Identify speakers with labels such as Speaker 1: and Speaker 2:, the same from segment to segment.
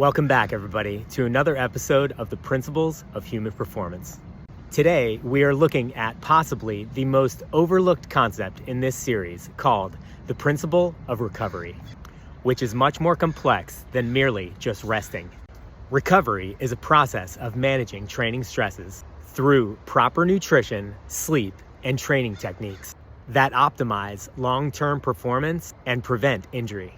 Speaker 1: Welcome back, everybody, to another episode of the Principles of Human Performance. Today, we are looking at possibly the most overlooked concept in this series called the principle of recovery, which is much more complex than merely just resting. Recovery is a process of managing training stresses through proper nutrition, sleep, and training techniques that optimize long-term performance and prevent injury.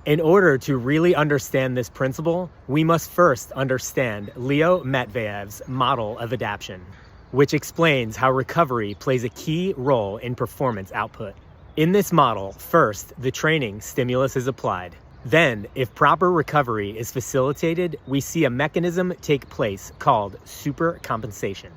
Speaker 1: In order to really understand this principle, we must first understand Leo Matveyev's model of adaptation, which explains how recovery plays a key role in performance output. In this model, first, the training stimulus is applied. Then, if proper recovery is facilitated, we see a mechanism take place called supercompensation,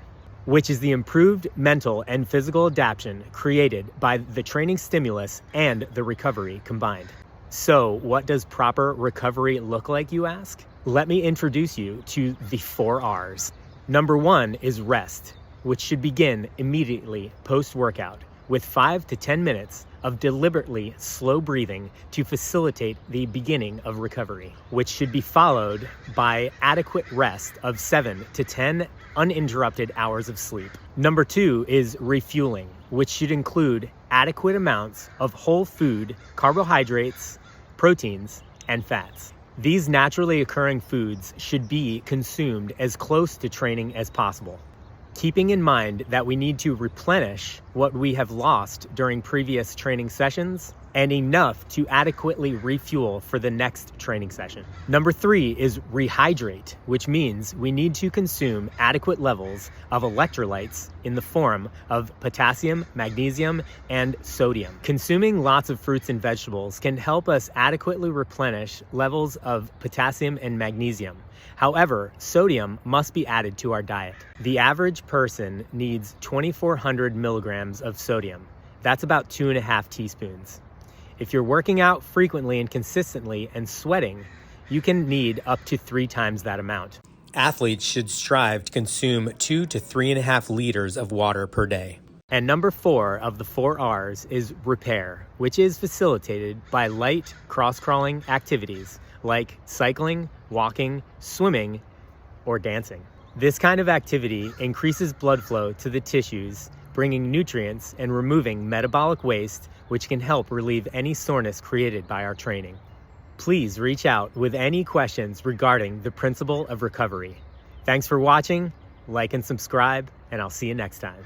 Speaker 1: which is the improved mental and physical adaptation created by the training stimulus and the recovery combined. So, what does proper recovery look like, you ask? Let me introduce you to the 4 R's. Number 1 is rest, which should begin immediately post-workout with 5 to 10 minutes of deliberately slow breathing to facilitate the beginning of recovery, which should be followed by adequate rest of 7 to 10 uninterrupted hours of sleep. Number 2 is refueling, which should include adequate amounts of whole food, carbohydrates, proteins, and fats. These naturally occurring foods should be consumed as close to training as possible, keeping in mind that we need to replenish what we have lost during previous training sessions and enough to adequately refuel for the next training session. Number 3 is rehydrate, which means we need to consume adequate levels of electrolytes in the form of potassium, magnesium, and sodium. Consuming lots of fruits and vegetables can help us adequately replenish levels of potassium and magnesium. However, sodium must be added to our diet. The average person needs 2,400 milligrams of sodium. That's about 2.5 teaspoons. If you're working out frequently and consistently and sweating, you can need up to 3 times that amount. Athletes should strive to consume 2 to 3.5 liters of water per day. And number 4 of the 4 R's is repair, which is facilitated by light cross-crawling activities like cycling, walking, swimming, or dancing. This kind of activity increases blood flow to the tissues, bringing nutrients and removing metabolic waste, which can help relieve any soreness created by our training. Please reach out with any questions regarding the principle of recovery. Thanks for watching, like and subscribe, and I'll see you next time.